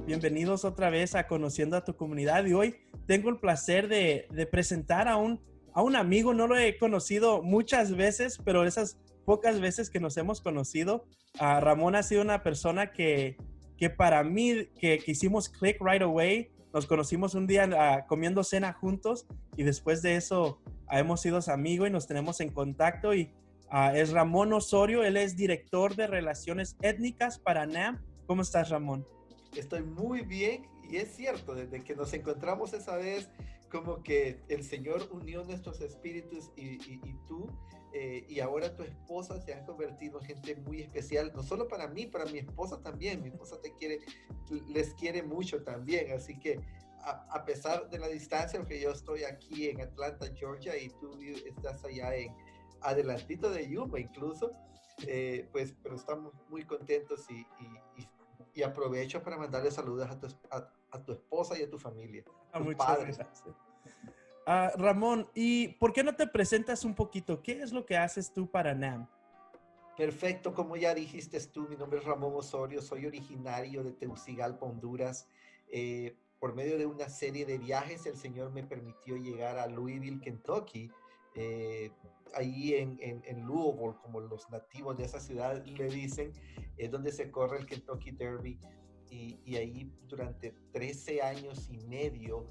Bienvenidos otra vez a Conociendo a tu Comunidad, y hoy tengo el placer de presentar a un amigo. No lo he conocido muchas veces, pero esas pocas veces que nos hemos conocido, Ramón ha sido una persona que para mí, que hicimos click right away. Nos conocimos un día comiendo cena juntos, y después de eso hemos sido amigos y nos tenemos en contacto. Y es Ramón Osorio. Él es director de Relaciones Étnicas para NAM. ¿Cómo estás, Ramón? Estoy muy bien, y es cierto, desde que nos encontramos esa vez, como que el Señor unió nuestros espíritus y tú y ahora tu esposa se ha convertido en gente muy especial, no solo para mí, para mi esposa también. Mi esposa les quiere mucho también, así que a pesar de la distancia, aunque yo estoy aquí en Atlanta, Georgia, y tú estás allá adelantito de Yuma incluso, pues, pero estamos muy contentos y aprovecho para mandarle saludos a tu esposa y a tu familia, tus Muchas padres. gracias. Ramón, ¿y por qué no te presentas un poquito? ¿Qué es lo que haces tú para NAM? Perfecto, como ya dijiste tú, mi nombre es Ramón Osorio, soy originario de Tegucigalpa, Honduras. Por medio de una serie de viajes, el Señor me permitió llegar a Louisville, Kentucky, ahí en Louisville, como los nativos de esa ciudad le dicen, es donde se corre el Kentucky Derby. Y ahí durante 13 años y medio,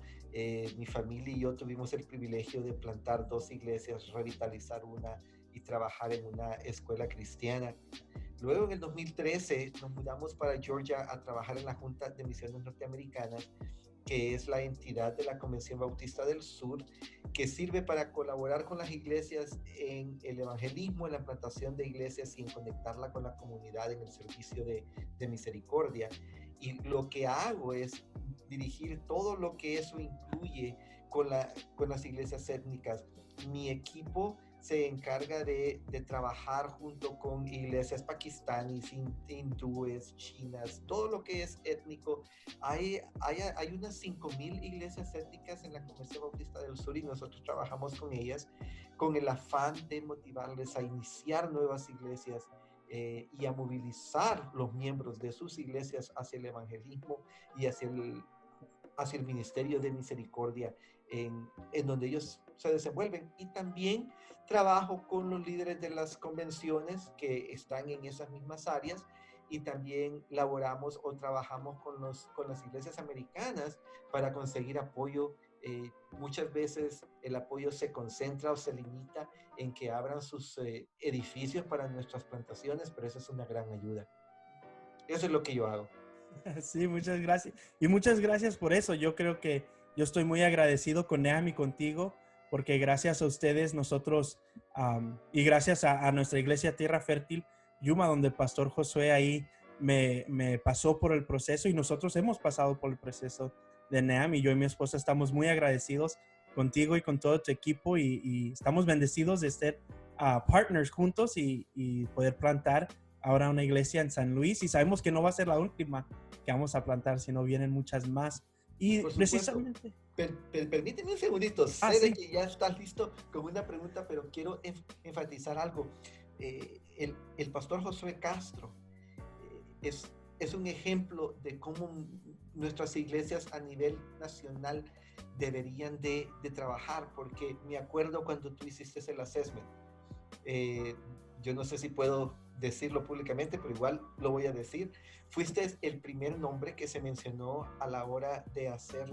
mi familia y yo tuvimos el privilegio de plantar 2 iglesias, revitalizar una y trabajar en una escuela cristiana. Luego, en el 2013, nos mudamos para Georgia a trabajar en la Junta de Misiones Norteamericanas, que es la entidad de la Convención Bautista del Sur, que sirve para colaborar con las iglesias en el evangelismo, en la plantación de iglesias y en conectarla con la comunidad en el servicio de misericordia. Y lo que hago es dirigir todo lo que eso incluye con las iglesias étnicas. Mi equipo se encarga de trabajar junto con iglesias pakistaníes, hindúes, chinas, todo lo que es étnico. Hay unas 5,000 iglesias étnicas en la Convención Bautista del Sur, y nosotros trabajamos con ellas con el afán de motivarles a iniciar nuevas iglesias y a movilizar los miembros de sus iglesias hacia el evangelismo y hacia el ministerio de misericordia en donde ellos se desenvuelven. Y también trabajo con los líderes de las convenciones que están en esas mismas áreas, y también laboramos o trabajamos con las iglesias americanas para conseguir apoyo. Muchas veces el apoyo se concentra o se limita en que abran sus edificios para nuestras plantaciones, pero eso es una gran ayuda. Eso es lo que yo hago. Sí, muchas gracias. Y muchas gracias por eso. Yo creo que yo estoy muy agradecido con NAM y contigo, porque gracias a ustedes nosotros, y gracias a nuestra iglesia Tierra Fértil, Yuma, donde el pastor Josué ahí me pasó por el proceso, y nosotros hemos pasado por el proceso de NAM, y yo y mi esposa estamos muy agradecidos contigo y con todo tu equipo, y estamos bendecidos de ser partners juntos y poder plantar ahora una iglesia en San Luis, y sabemos que no va a ser la última que vamos a plantar, sino vienen muchas más. Y Por supuesto. precisamente... Permíteme un segundito. Sé sí. de que ya estás listo con una pregunta, pero quiero enfatizar algo. El pastor Josué Castro es un ejemplo de cómo nuestras iglesias a nivel nacional deberían de trabajar, porque me acuerdo cuando tú hiciste el assessment. Yo no sé si puedo decirlo públicamente, pero igual lo voy a decir. Fuiste el primer nombre que se mencionó a la hora de hacer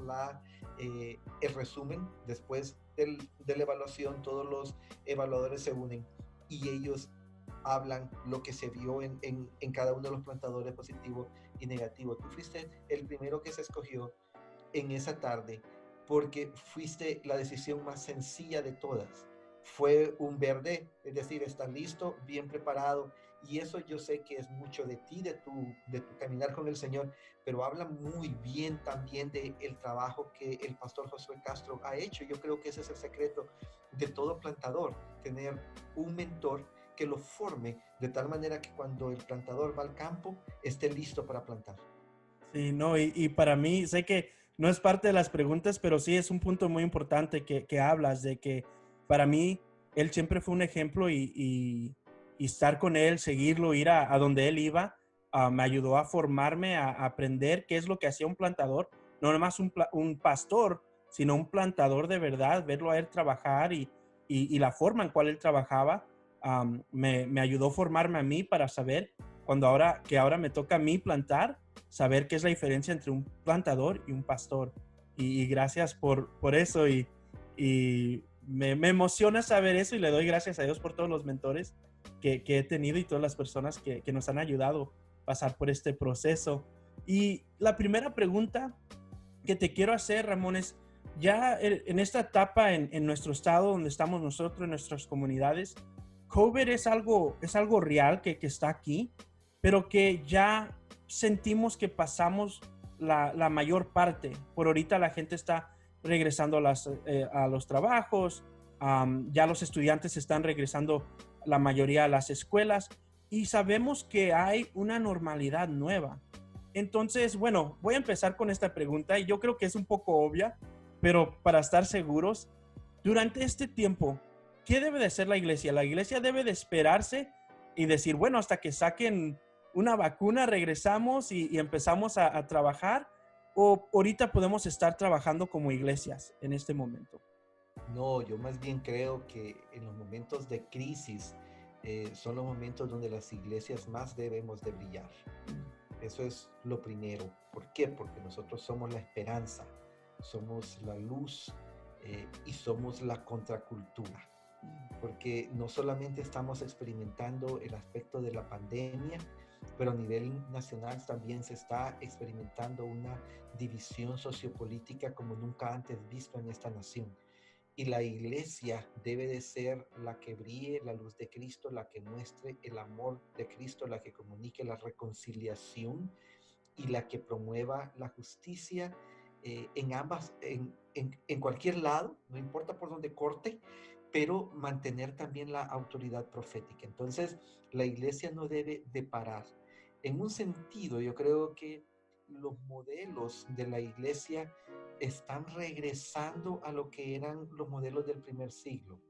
el resumen. Después de la evaluación, todos los evaluadores se unen y ellos hablan lo que se vio en cada uno de los plantadores, positivo y negativo. Tú fuiste el primero que se escogió en esa tarde porque fuiste la decisión más sencilla de todas. Fue un verde, es decir, estás listo, bien preparado, y eso yo sé que es mucho de ti, de tu caminar con el Señor, pero habla muy bien también del trabajo que el pastor Josué Castro ha hecho. Yo creo que ese es el secreto de todo plantador, tener un mentor que lo forme de tal manera que cuando el plantador va al campo esté listo para plantar. Sí, no, y para mí, sé que no es parte de las preguntas, pero sí es un punto muy importante que hablas, de que para mí él siempre fue un ejemplo y estar con él, seguirlo, ir a donde él iba, me ayudó a formarme, a aprender qué es lo que hacía un plantador, no nomás un pastor, sino un plantador de verdad, verlo a él trabajar y la forma en cual él trabajaba, me ayudó a formarme a mí para saber que ahora me toca a mí plantar, saber qué es la diferencia entre un plantador y un pastor. Y gracias por eso y me emociona saber eso y le doy gracias a Dios por todos los mentores que he tenido y todas las personas que nos han ayudado a pasar por este proceso. Y la primera pregunta que te quiero hacer, Ramón, es ya en esta etapa en nuestro estado donde estamos nosotros, en nuestras comunidades, COVID es algo real que está aquí, pero que ya sentimos que pasamos la mayor parte. Por ahorita la gente está regresando a los trabajos, ya los estudiantes están regresando la mayoría a las escuelas y sabemos que hay una normalidad nueva. Entonces, bueno, voy a empezar con esta pregunta y yo creo que es un poco obvia, pero para estar seguros, durante este tiempo, ¿qué debe de hacer la iglesia? La iglesia debe de esperarse y decir, bueno, hasta que saquen una vacuna, regresamos y empezamos a trabajar, o ahorita podemos estar trabajando como iglesias en este momento. No, yo más bien creo que en los momentos de crisis son los momentos donde las iglesias más debemos de brillar. Eso es lo primero. ¿Por qué? Porque nosotros somos la esperanza, somos la luz y somos la contracultura. Porque no solamente estamos experimentando el aspecto de la pandemia, pero a nivel nacional también se está experimentando una división sociopolítica como nunca antes visto en esta nación. Y la iglesia debe de ser la que brille la luz de Cristo, la que muestre el amor de Cristo, la que comunique la reconciliación y la que promueva la justicia en cualquier lado, no importa por dónde corte, pero mantener también la autoridad profética. Entonces, la iglesia no debe de parar. En un sentido, yo creo que los modelos de la iglesia están regresando a lo que eran los modelos del primer siglo.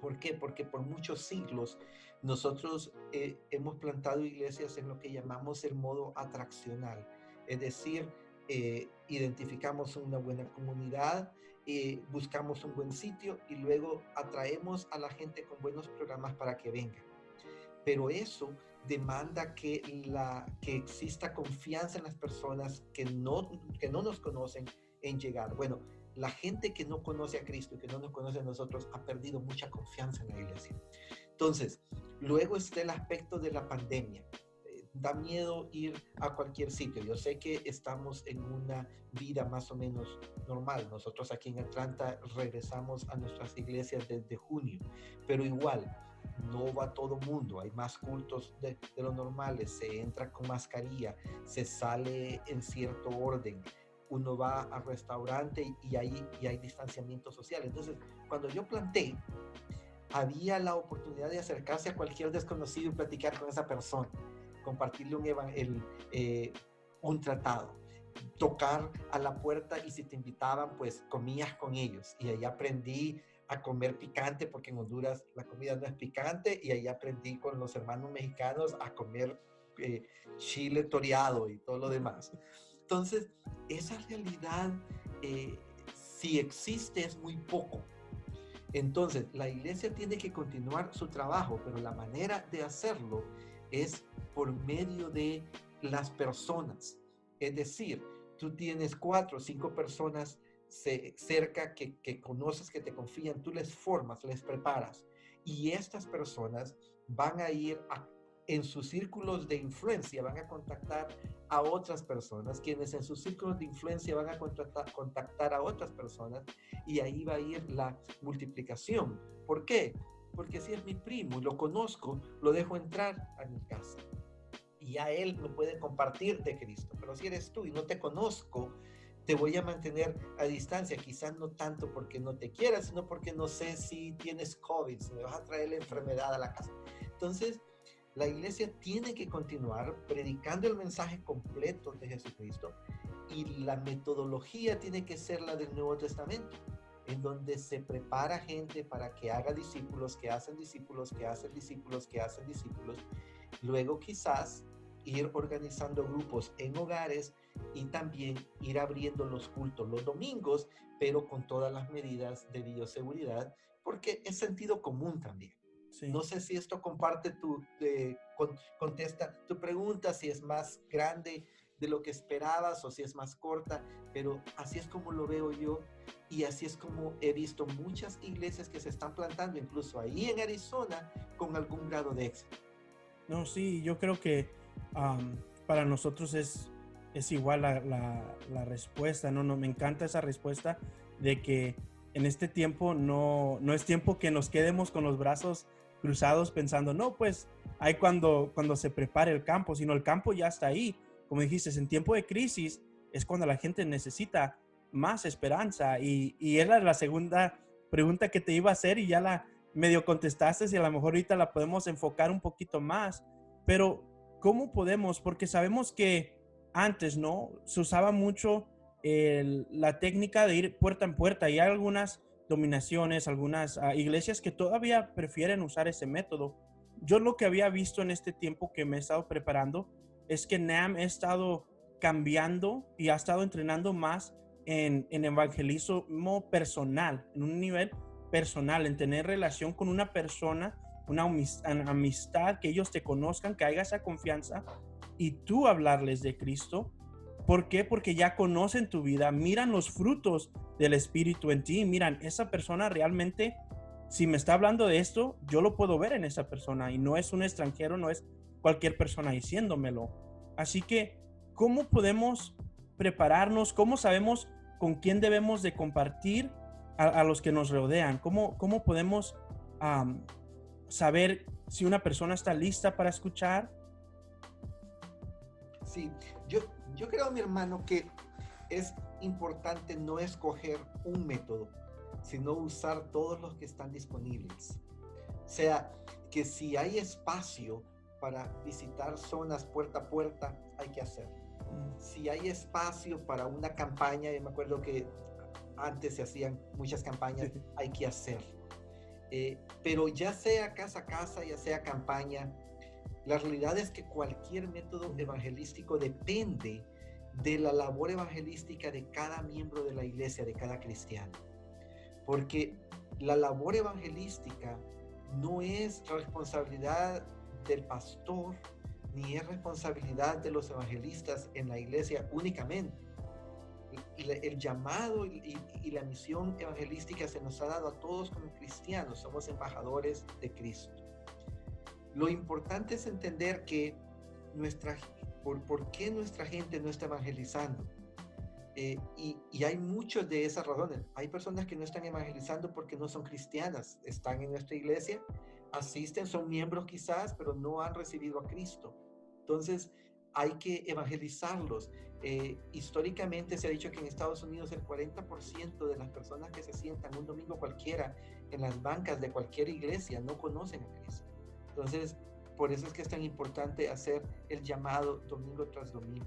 ¿Por qué? Porque por muchos siglos nosotros hemos plantado iglesias en lo que llamamos el modo atraccional, es decir, identificamos una buena comunidad, buscamos un buen sitio y luego atraemos a la gente con buenos programas para que venga. Pero eso demanda que exista confianza en las personas que no nos conocen en llegar. Bueno, la gente que no conoce a Cristo y que no nos conoce a nosotros ha perdido mucha confianza en la iglesia. Entonces, luego está el aspecto de la pandemia. Da miedo ir a cualquier sitio. Yo sé que estamos en una vida más o menos normal. Nosotros aquí en Atlanta regresamos a nuestras iglesias desde junio, pero igual no va todo mundo, hay más cultos de lo normales, se entra con mascarilla, se sale en cierto orden, uno va al restaurante y hay distanciamiento social. Entonces, cuando yo planté, había la oportunidad de acercarse a cualquier desconocido y platicar con esa persona, compartirle un tratado, tocar a la puerta y si te invitaban, pues comías con ellos. Y ahí aprendí a comer picante, porque en Honduras la comida no es picante, y ahí aprendí con los hermanos mexicanos a comer chile toreado y todo lo demás. Entonces, esa realidad, si existe, es muy poco. Entonces, la iglesia tiene que continuar su trabajo, pero la manera de hacerlo es por medio de las personas. Es decir, tú tienes 4 o 5 personas cerca que conoces, que te confían, tú les formas, les preparas. Y estas personas van a ir en sus círculos de influencia, van a contactar a otras personas, quienes en sus círculos de influencia van a contactar a otras personas, y ahí va a ir la multiplicación. ¿Por qué? Porque si es mi primo y lo conozco, lo dejo entrar a mi casa y a él me puede compartir de Cristo. Pero si eres tú y no te conozco, te voy a mantener a distancia, quizás no tanto porque no te quiera, sino porque no sé si tienes COVID, si me vas a traer la enfermedad a la casa. Entonces, La iglesia tiene que continuar predicando el mensaje completo de Jesucristo y la metodología tiene que ser la del Nuevo Testamento, en donde se prepara gente para que haga discípulos, que hacen discípulos, que hacen discípulos, que hacen discípulos. Luego quizás ir organizando grupos en hogares y también ir abriendo los cultos los domingos, pero con todas las medidas de bioseguridad, porque es sentido común también. Sí. No sé si esto comparte contesta tu pregunta, si es más grande de lo que esperabas o si es más corta, pero así es como lo veo yo y así es como he visto muchas iglesias que se están plantando, incluso ahí en Arizona, con algún grado de éxito. No, sí, yo creo que para nosotros es igual la respuesta, ¿no? Me encanta esa respuesta de que en este tiempo no es tiempo que nos quedemos con los brazos cruzados pensando, no, pues ahí cuando se prepare el campo, sino el campo ya está ahí. Como dijiste, en tiempo de crisis es cuando la gente necesita más esperanza y era la segunda pregunta que te iba a hacer y ya la medio contestaste y a lo mejor ahorita la podemos enfocar un poquito más, pero ¿cómo podemos? Porque sabemos que antes, ¿no? Se usaba mucho la técnica de ir puerta en puerta y hay algunas dominaciones, algunas iglesias que todavía prefieren usar ese método. Yo lo que había visto en este tiempo que me he estado preparando es que NAM ha estado cambiando y ha estado entrenando más en evangelismo personal, en un nivel personal, en tener relación con una persona, una amistad, que ellos te conozcan, que haya esa confianza y tú hablarles de Cristo. ¿Por qué? Porque ya conocen tu vida, miran los frutos del Espíritu en ti, miran, esa persona realmente, si me está hablando de esto, yo lo puedo ver en esa persona y no es un extranjero, no es cualquier persona diciéndomelo. Así que, ¿cómo podemos prepararnos? ¿Cómo sabemos con quién debemos de compartir a los que nos rodean? ¿Cómo podemos um, saber si una persona está lista para escuchar? Sí, yo, yo creo, mi hermano, que es importante no escoger un método, sino usar todos los que están disponibles. O sea, que si hay espacio para visitar zonas puerta a puerta, hay que hacerlo. Si hay espacio para una campaña, yo me acuerdo que antes se hacían muchas campañas, hay que hacerlo. Pero ya sea casa a casa, ya sea campaña, la realidad es que cualquier método evangelístico depende de la labor evangelística de cada miembro de la iglesia, de cada cristiano. Porque la labor evangelística no es responsabilidad del pastor, ni es responsabilidad de los evangelistas en la iglesia únicamente. El llamado y la misión evangelística se nos ha dado a todos como cristianos, somos embajadores de Cristo. Lo importante es entender que por qué nuestra gente no está evangelizando. Y hay muchas de esas razones. Hay personas que no están evangelizando porque no son cristianas, están en nuestra iglesia, asisten, son miembros quizás, pero no han recibido a Cristo. Entonces, hay que evangelizarlos. Históricamente se ha dicho que en Estados Unidos el 40% de las personas que se sientan un domingo cualquiera en las bancas de cualquier iglesia no conocen a Cristo. Entonces, por eso es que es tan importante hacer el llamado domingo tras domingo.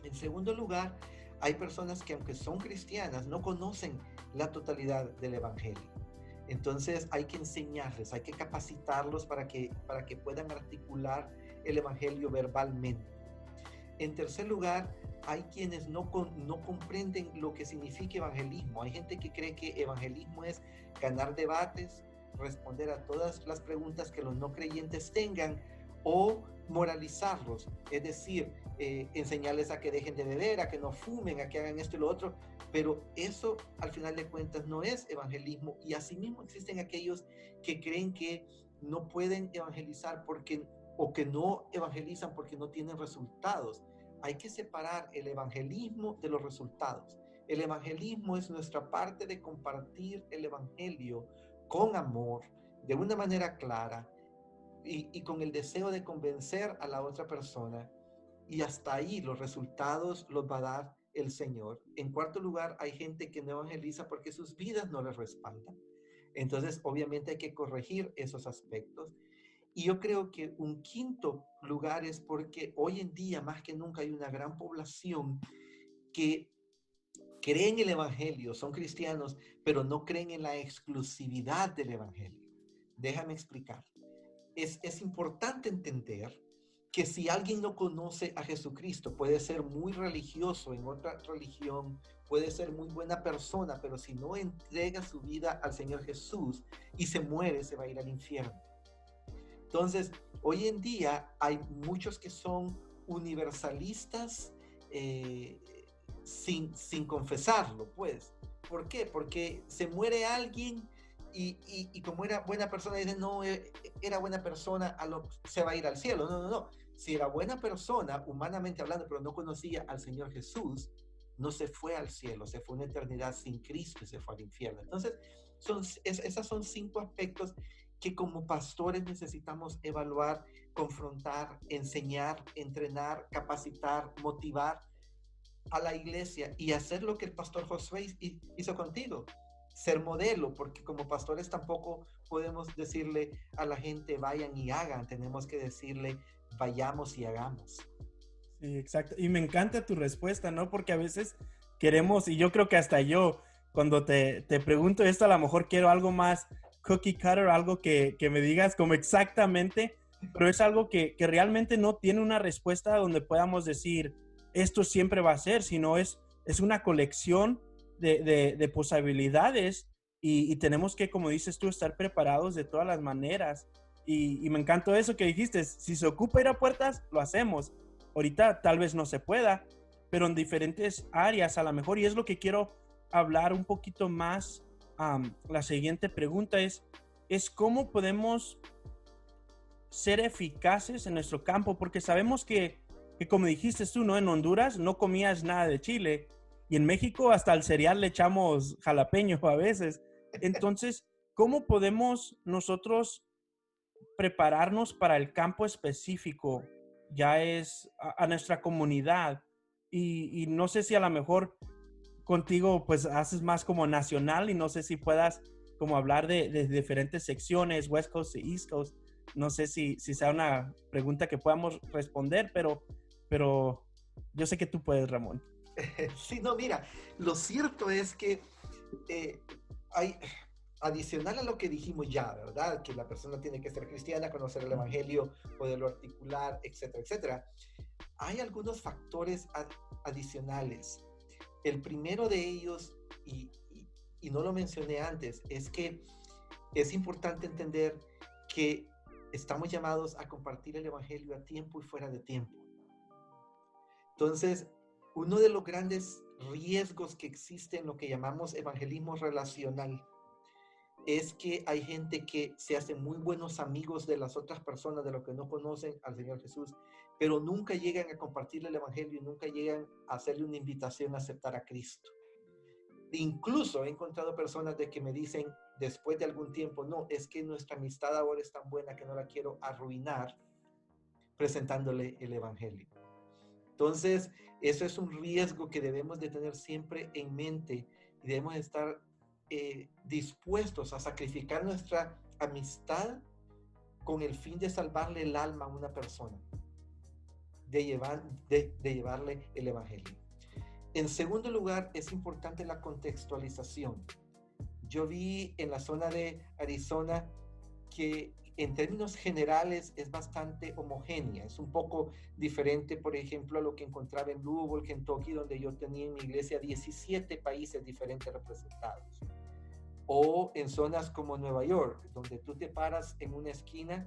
En segundo lugar, hay personas que aunque son cristianas no conocen la totalidad del evangelio. Entonces hay que enseñarles, hay que capacitarlos para que puedan articular el evangelio verbalmente. En tercer lugar, hay quienes no comprenden lo que significa evangelismo. Hay gente que cree que evangelismo es ganar debates, responder a todas las preguntas que los no creyentes tengan o moralizarlos, es decir, enseñarles a que dejen de beber, a que no fumen, a que hagan esto y lo otro, pero eso al final de cuentas no es evangelismo. Y asimismo existen aquellos que creen que no pueden evangelizar o que no evangelizan porque no tienen resultados. Hay que separar el evangelismo de los resultados. El evangelismo es nuestra parte de compartir el evangelio con amor, de una manera clara y con el deseo de convencer a la otra persona. Y hasta ahí los resultados los va a dar el Señor. En cuarto lugar, hay gente que no evangeliza porque sus vidas no les respaldan. Entonces, obviamente hay que corregir esos aspectos. Y yo creo que un quinto lugar es porque hoy en día, más que nunca, hay una gran población que creen en el Evangelio, son cristianos, pero no creen en la exclusividad del Evangelio. Déjame explicar. Es importante entender que si alguien no conoce a Jesucristo, puede ser muy religioso en otra religión, puede ser muy buena persona, pero si no entrega su vida al Señor Jesús y se muere, se va a ir al infierno. Entonces, hoy en día hay muchos que son universalistas eh, sin confesarlo, pues. ¿Por qué? Porque se muere alguien y como era buena persona, dicen, no, era buena persona, se va a ir al cielo. No, no, no. Si era buena persona, humanamente hablando, pero no conocía al Señor Jesús, no se fue al cielo, se fue una eternidad sin Cristo y se fue al infierno. Entonces, esas son 5 aspectos que como pastores necesitamos evaluar, confrontar, enseñar, entrenar, capacitar, motivar a la iglesia y hacer lo que el pastor Josué hizo contigo, ser modelo, porque como pastores tampoco podemos decirle a la gente vayan y hagan, tenemos que decirle vayamos y hagamos. Sí, exacto. Y me encanta tu respuesta, ¿no? Porque a veces queremos, y yo creo que hasta yo, cuando te pregunto esto, a lo mejor quiero algo más cookie cutter, algo que me digas como exactamente, pero es algo que realmente no tiene una respuesta donde podamos decir, esto siempre va a ser, sino es una colección de posibilidades y tenemos que, como dices tú, estar preparados de todas las maneras. Y me encantó eso que dijiste, si se ocupa ir a puertas, lo hacemos. Ahorita tal vez no se pueda, pero en diferentes áreas a lo mejor, y es lo que quiero hablar un poquito más. La siguiente pregunta es cómo podemos ser eficaces en nuestro campo, porque sabemos que como dijiste tú, ¿no? En Honduras no comías nada de chile y en México hasta al cereal le echamos jalapeño a veces. Entonces, ¿cómo podemos nosotros prepararnos para el campo específico? Ya es a nuestra comunidad y no sé si a lo mejor contigo pues haces más como nacional y no sé si puedas como hablar de diferentes secciones, West Coast y East Coast. No sé si sea una pregunta que podamos responder, pero yo sé que tú puedes, Ramón. Sí, no, mira, lo cierto es que eh, hay, adicional a lo que dijimos ya, ¿verdad? Que la persona tiene que ser cristiana, conocer el Evangelio, poderlo articular, etcétera, etcétera. Hay algunos factores adicionales. El primero de ellos, y no lo mencioné antes, es que es importante entender que estamos llamados a compartir el Evangelio a tiempo y fuera de tiempo. Entonces, uno de los grandes riesgos que existe en lo que llamamos evangelismo relacional es que hay gente que se hace muy buenos amigos de las otras personas, de los que no conocen al Señor Jesús, pero nunca llegan a compartirle el Evangelio y nunca llegan a hacerle una invitación a aceptar a Cristo. Incluso he encontrado personas de que me dicen después de algún tiempo, no, es que nuestra amistad ahora es tan buena que no la quiero arruinar presentándole el Evangelio. Entonces, eso es un riesgo que debemos de tener siempre en mente y debemos estar dispuestos a sacrificar nuestra amistad con el fin de salvarle el alma a una persona, de llevarle el Evangelio. En segundo lugar, es importante la contextualización. Yo vi en la zona de Arizona que en términos generales es bastante homogénea, es un poco diferente, por ejemplo, a lo que encontraba en Louisville, Kentucky, donde yo tenía en mi iglesia 17 países diferentes representados. O en zonas como Nueva York, donde tú te paras en una esquina,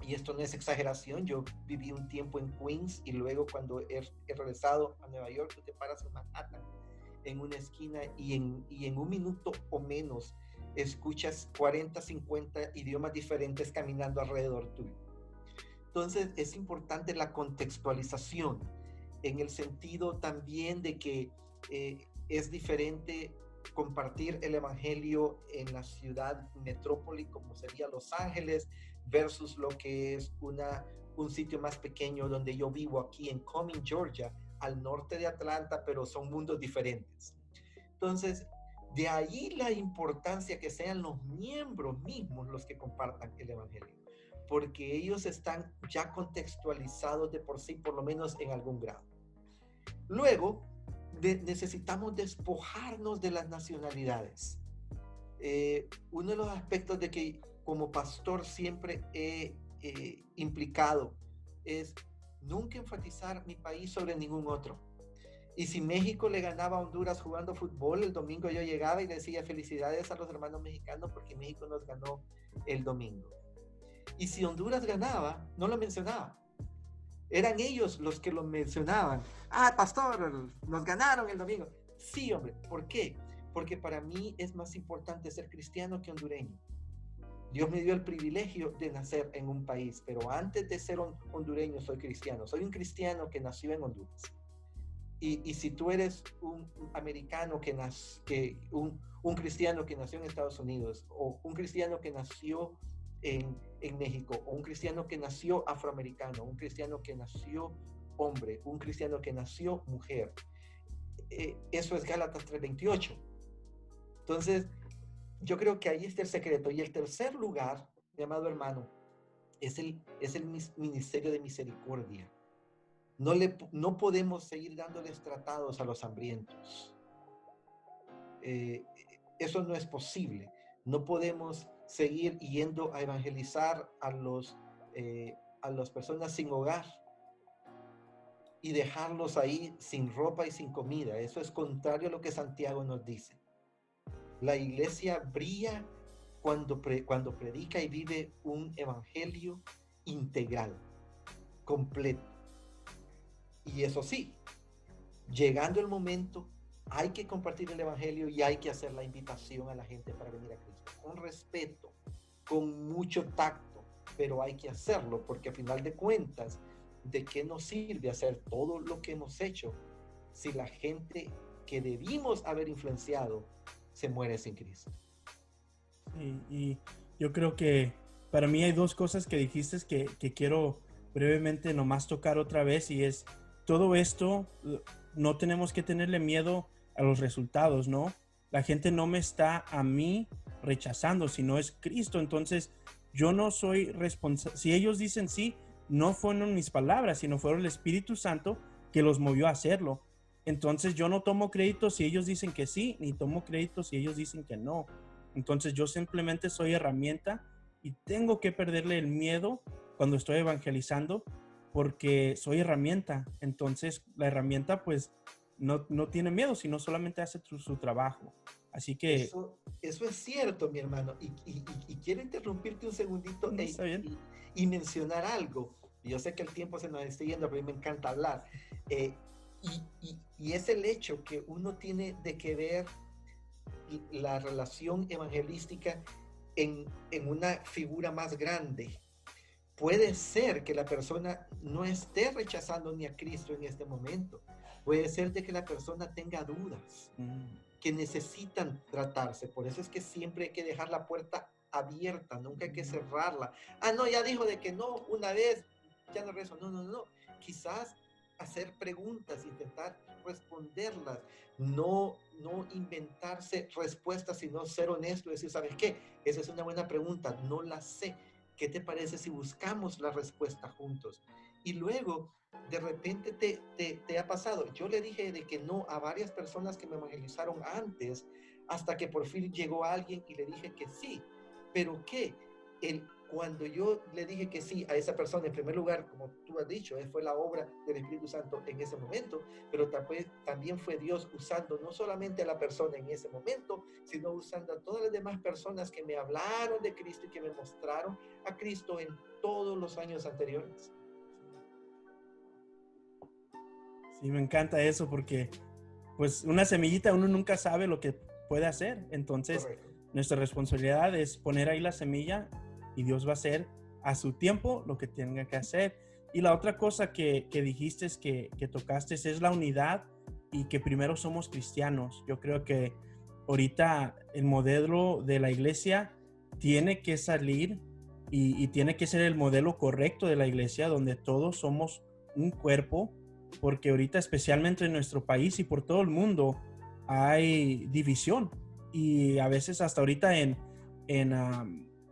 y esto no es exageración, yo viví un tiempo en Queens y luego cuando he regresado a Nueva York, tú te paras en Manhattan, en una esquina y en un minuto o menos escuchas 40, 50 idiomas diferentes caminando alrededor tuyo. Entonces es importante la contextualización en el sentido también de que es diferente compartir el evangelio en la ciudad metrópoli como sería Los Ángeles versus lo que es un sitio más pequeño donde yo vivo aquí en Cumming, Georgia, al norte de Atlanta, pero son mundos diferentes. Entonces, de ahí la importancia que sean los miembros mismos los que compartan el evangelio. porque ellos están ya contextualizados de por sí, por lo menos en algún grado. Luego, necesitamos despojarnos de las nacionalidades. Uno de los aspectos de que como pastor siempre he implicado es nunca enfatizar mi país sobre ningún otro. Y si México le ganaba a Honduras jugando fútbol, el domingo yo llegaba y decía felicidades a los hermanos mexicanos porque México nos ganó el domingo. Y si Honduras ganaba, no lo mencionaba. Eran ellos los que lo mencionaban. Ah, pastor, nos ganaron el domingo. Sí, hombre. ¿Por qué? Porque para mí es más importante ser cristiano que hondureño. Dios me dio el privilegio de nacer en un país, pero antes de ser hondureño soy cristiano. Soy un cristiano que nació en Honduras. Y si tú eres un americano un cristiano que nació en Estados Unidos, o un cristiano que nació en México, o un cristiano que nació afroamericano, un cristiano que nació hombre, un cristiano que nació mujer, eso es Gálatas 3:28. Entonces, yo creo que ahí está el secreto. Y el tercer lugar, mi amado hermano, es el ministerio de misericordia. No podemos seguir dándoles tratados a los hambrientos. Eso no es posible. No podemos seguir yendo a evangelizar a las personas sin hogar y dejarlos ahí sin ropa y sin comida. Eso es contrario a lo que Santiago nos dice. La iglesia brilla cuando predica y vive un evangelio integral, completo. Y eso sí, llegando el momento, hay que compartir el evangelio y hay que hacer la invitación a la gente para venir a Cristo. Con respeto, con mucho tacto, pero hay que hacerlo porque a final de cuentas, ¿de qué nos sirve hacer todo lo que hemos hecho si la gente que debimos haber influenciado se muere sin Cristo? Y yo creo que para mí hay dos cosas que dijiste que quiero brevemente nomás tocar otra vez, y es todo esto. No tenemos que tenerle miedo a los resultados, ¿no? La gente no me está a mí rechazando, sino es Cristo. Entonces yo no soy responsable. Si ellos dicen sí, no fueron mis palabras, sino fueron el Espíritu Santo que los movió a hacerlo. Entonces yo no tomo crédito si ellos dicen que sí, ni tomo crédito si ellos dicen que no. Entonces yo simplemente soy herramienta y tengo que perderle el miedo cuando estoy evangelizando, porque soy herramienta. Entonces la herramienta pues no tiene miedo, sino solamente hace su trabajo. Así que... Eso es cierto, mi hermano. Y quiero interrumpirte un segundito y mencionar algo. Yo sé que el tiempo se nos está yendo, pero a mí me encanta hablar. Y es el hecho que uno tiene de que ver la relación evangelística en una figura más grande. Puede ser que la persona no esté rechazando ni a Cristo en este momento. Puede ser de que la persona tenga dudas que necesitan tratarse. Por eso es que siempre hay que dejar la puerta abierta, nunca hay que cerrarla. Ah, no, ya dijo de que no, una vez, ya no rezo. No. Quizás hacer preguntas, intentar responderlas, no inventarse respuestas, sino ser honesto y decir, ¿sabes qué? Esa es una buena pregunta, no la sé. ¿Qué te parece si buscamos la respuesta juntos? Y luego, de repente te ha pasado. Yo le dije de que no a varias personas que me evangelizaron antes, hasta que por fin llegó alguien y le dije que sí. ¿Pero qué? Cuando yo le dije que sí a esa persona, en primer lugar, como tú has dicho, fue la obra del Espíritu Santo en ese momento, pero también fue Dios usando no solamente a la persona en ese momento, sino usando a todas las demás personas que me hablaron de Cristo y que me mostraron a Cristo en todos los años anteriores. Sí, me encanta eso porque pues una semillita uno nunca sabe lo que puede hacer. Entonces, correcto, nuestra responsabilidad es poner ahí la semilla y Dios va a hacer a su tiempo lo que tenga que hacer. Y la otra cosa que dijiste, que tocaste, es la unidad y que primero somos cristianos. Yo creo que ahorita el modelo de la iglesia tiene que salir y tiene que ser el modelo correcto de la iglesia, donde todos somos un cuerpo, porque ahorita especialmente en nuestro país y por todo el mundo hay división, y a veces hasta ahorita en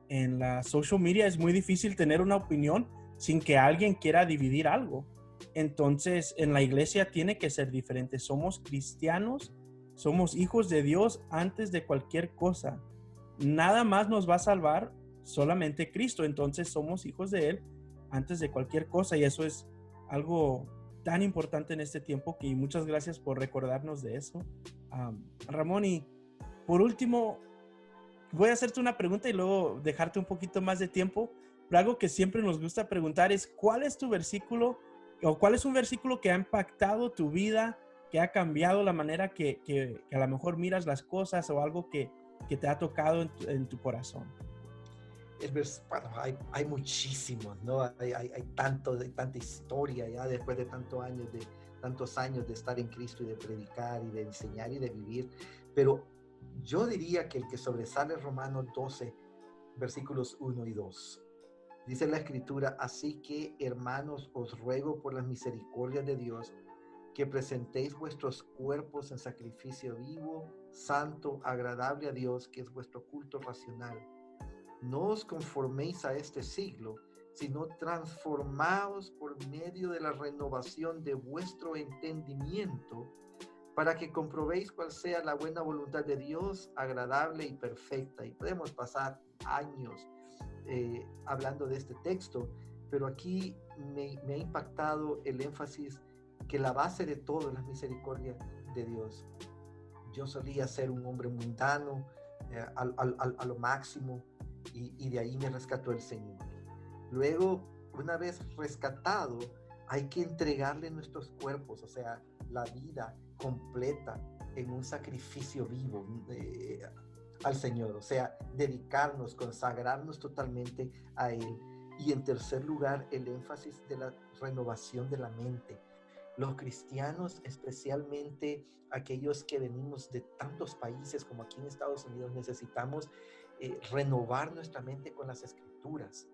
en la social media es muy difícil tener una opinión sin que alguien quiera dividir algo. Entonces, en la iglesia tiene que ser diferente. Somos cristianos, somos hijos de Dios antes de cualquier cosa. Nada más nos va a salvar solamente Cristo. Entonces, somos hijos de Él antes de cualquier cosa. Y eso es algo tan importante en este tiempo que muchas gracias por recordarnos de eso. Ramón, y por último, voy a hacerte una pregunta y luego dejarte un poquito más de tiempo, pero algo que siempre nos gusta preguntar es, ¿cuál es tu versículo o cuál es un versículo que ha impactado tu vida, que ha cambiado la manera que a lo mejor miras las cosas o algo que te ha tocado en tu corazón? Bueno, hay muchísimos, ¿no? Hay tanta historia ya después de tantos años de estar en Cristo y de predicar y de enseñar y de vivir, pero yo diría que el que sobresale es Romanos 12, versículos 1 y 2. Dice la Escritura: así que, hermanos, os ruego por las misericordias de Dios que presentéis vuestros cuerpos en sacrificio vivo, santo, agradable a Dios, que es vuestro culto racional. No os conforméis a este siglo, sino transformaos por medio de la renovación de vuestro entendimiento, para que comprobéis cuál sea la buena voluntad de Dios, agradable y perfecta. Y podemos pasar años hablando de este texto, pero aquí me ha impactado el énfasis que la base de todo es la misericordia de Dios. Yo solía ser un hombre mundano, a lo máximo, y de ahí me rescató el Señor. Luego, una vez rescatado, hay que entregarle nuestros cuerpos, o sea, la vida completa en un sacrificio vivo al Señor, o sea, dedicarnos, consagrarnos totalmente a Él. Y en tercer lugar, el énfasis de la renovación de la mente. Los cristianos, especialmente aquellos que venimos de tantos países como aquí en Estados Unidos, necesitamos renovar nuestra mente con las Escrituras.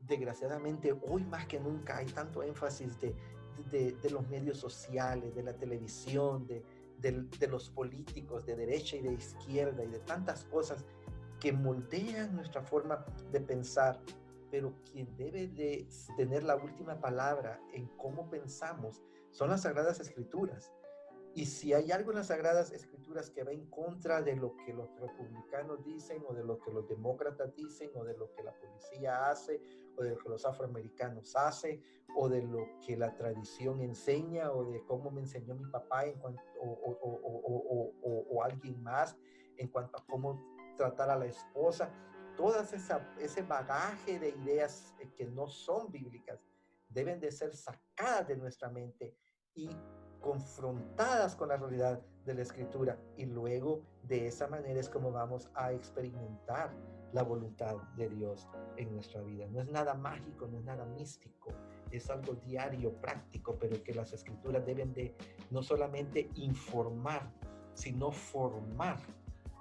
Desgraciadamente, hoy más que nunca hay tanto énfasis de los medios sociales, de la televisión, de los políticos de derecha y de izquierda y de tantas cosas que moldean nuestra forma de pensar, pero quien debe de tener la última palabra en cómo pensamos son las Sagradas Escrituras. Y si hay algo en las Sagradas Escrituras que va en contra de lo que los republicanos dicen, o de lo que los demócratas dicen, o de lo que la policía hace, o de lo que los afroamericanos hacen, o de lo que la tradición enseña, o de cómo me enseñó mi papá o alguien más en cuanto a cómo tratar a la esposa, ese bagaje de ideas que no son bíblicas deben de ser sacadas de nuestra mente y confrontadas con la realidad de la Escritura, y luego de esa manera es como vamos a experimentar la voluntad de Dios en nuestra vida. No es nada mágico, no es nada místico, es algo diario, práctico, pero que las Escrituras deben de no solamente informar, sino formar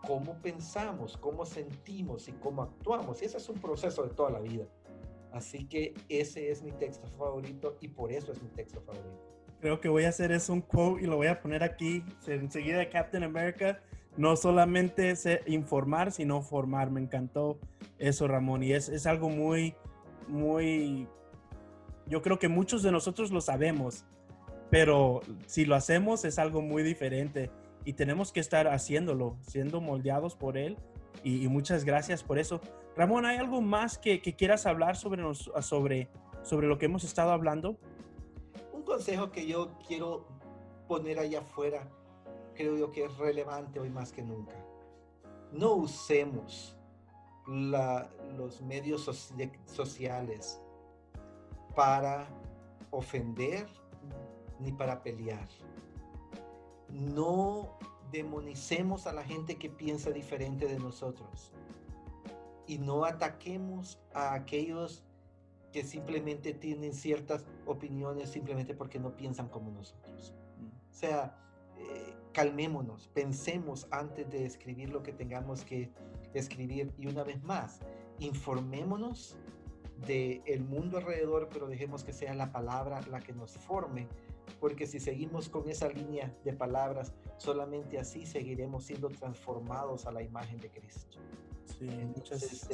cómo pensamos, cómo sentimos y cómo actuamos. Y ese es un proceso de toda la vida. Así que ese es mi texto favorito y por eso es mi texto favorito. Creo que voy a hacer eso un quote y lo voy a poner aquí enseguida. Captain America: no solamente informar, sino formar. Me encantó eso, Ramón, y es algo muy, muy, yo creo que muchos de nosotros lo sabemos, pero si lo hacemos es algo muy diferente y tenemos que estar haciéndolo, siendo moldeados por Él, y muchas gracias por eso. Ramón, ¿hay algo más que quieras hablar sobre lo que hemos estado hablando? Un consejo que yo quiero poner allá afuera, creo yo que es relevante hoy más que nunca. No usemos los medios sociales para ofender ni para pelear. No demonicemos a la gente que piensa diferente de nosotros y no ataquemos a aquellos que simplemente tienen ciertas opiniones simplemente porque no piensan como nosotros. O sea, calmémonos, pensemos antes de escribir lo que tengamos que escribir, y una vez más, informémonos del mundo alrededor, pero dejemos que sea la palabra la que nos forme, porque si seguimos con esa línea de palabras, solamente así seguiremos siendo transformados a la imagen de Cristo. Sí, Entonces,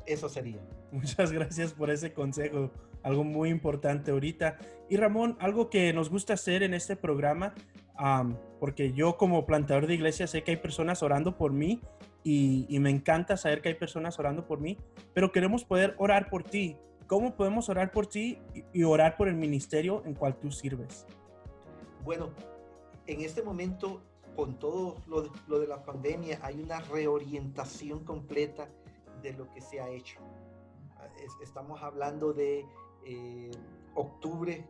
eso sería. muchas gracias por ese consejo, algo muy importante ahorita. Y Ramón, algo que nos gusta hacer en este programa, porque yo como plantador de iglesia sé que hay personas orando por mí y me encanta saber que hay personas orando por mí, pero queremos poder orar por ti. ¿Cómo podemos orar por ti y orar por el ministerio en cual tú sirves? Bueno, en este momento, con todo lo de la pandemia, hay una reorientación completa de lo que se ha hecho. Estamos hablando de octubre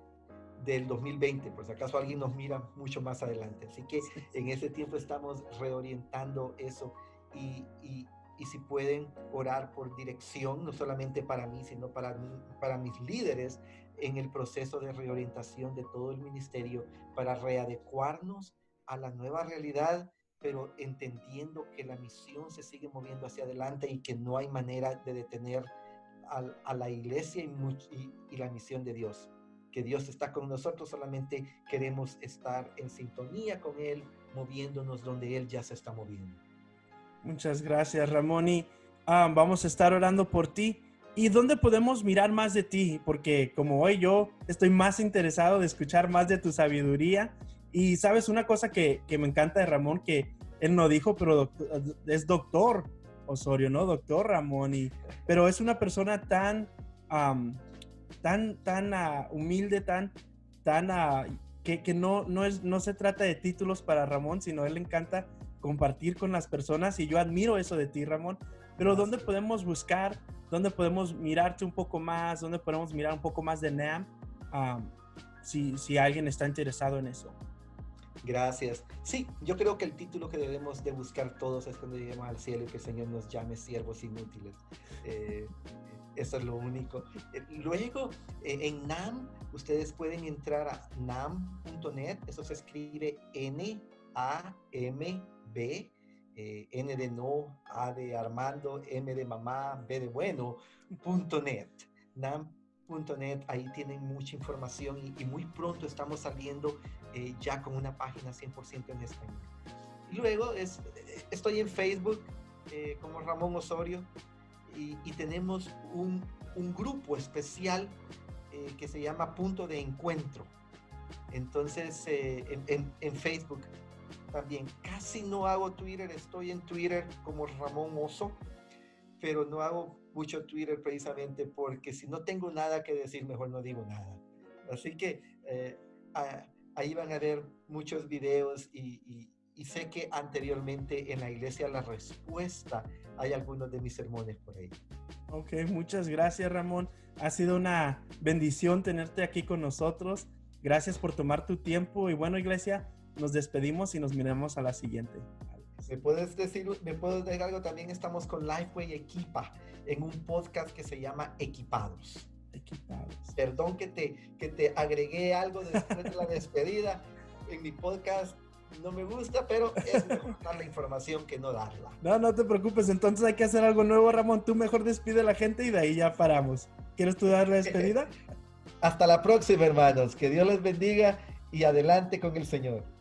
del 2020, por si acaso alguien nos mira mucho más adelante. Así que en ese tiempo estamos reorientando eso y si pueden orar por dirección, no solamente para mí, sino para mis líderes en el proceso de reorientación de todo el ministerio para readecuarnos a la nueva realidad, pero entendiendo que la misión se sigue moviendo hacia adelante y que no hay manera de detener a la iglesia y la misión de Dios. Que Dios está con nosotros, solamente queremos estar en sintonía con Él, moviéndonos donde Él ya se está moviendo. Muchas gracias, Ramón. Y vamos a estar orando por ti. ¿Y dónde podemos mirar más de ti? Porque como hoy yo estoy más interesado de escuchar más de tu sabiduría. Y sabes, una cosa que me encanta de Ramón, que él no dijo, pero es doctor Osorio, ¿no? Doctor Ramón. Pero es una persona tan humilde, que no se trata de títulos para Ramón, sino a él le encanta compartir con las personas y yo admiro eso de ti, Ramón. Pero ¿dónde podemos buscar? ¿Dónde podemos mirarte un poco más? ¿Dónde podemos mirar un poco más de NAM? Si alguien está interesado en eso. Gracias. Sí, yo creo que el título que debemos de buscar todos es cuando lleguemos al cielo y que el Señor nos llame siervos inútiles. Eso es lo único. Luego, en NAM, ustedes pueden entrar a nam.net. Eso se escribe N-A-M-B. N de no, A de Armando, M de mamá, B de bueno, .net. NAM.net, ahí tienen mucha información y muy pronto estamos saliendo ya con una página 100% en español. Y luego estoy en Facebook como Ramón Osorio y tenemos un grupo especial que se llama Punto de Encuentro. Entonces en Facebook también. Casi no hago Twitter, estoy en Twitter como Ramón Oso, pero no hago mucho Twitter precisamente porque si no tengo nada que decir, mejor no digo nada. Así que ahí van a ver muchos videos y sé que anteriormente en la iglesia La Respuesta hay algunos de mis sermones por ahí. Ok, muchas gracias, Ramón. Ha sido una bendición tenerte aquí con nosotros. Gracias por tomar tu tiempo y bueno, iglesia, nos despedimos y nos miramos a la siguiente. ¿Me puedes decir algo? También estamos con Lifeway Equipa en un podcast que se llama Equipados. Perdón que te agregué algo después de la despedida. En mi podcast no me gusta, pero es mejor dar la información que no darla. No te preocupes, entonces hay que hacer algo nuevo, Ramón. Tú mejor despide a la gente y de ahí ya paramos. ¿Quieres tú dar la despedida? Hasta la próxima, hermanos. Que Dios les bendiga y adelante con el Señor.